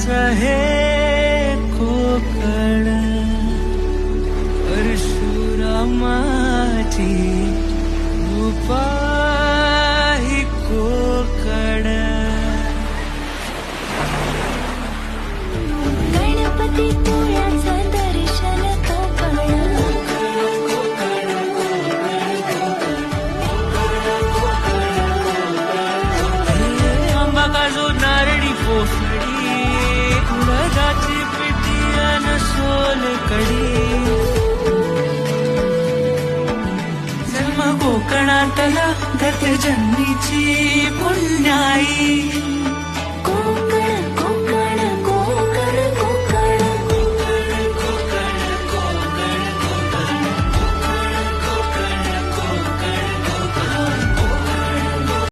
हे कोकण परशुरामाची रूपा ही कोकण. गणपती पोळ्याचं दर्शन कोकण. आंबा काजू नारळी पोफळी उडदाची पिठी अन सोलकढी. जन्म कोकणातला गत जन्मीची पुण्याई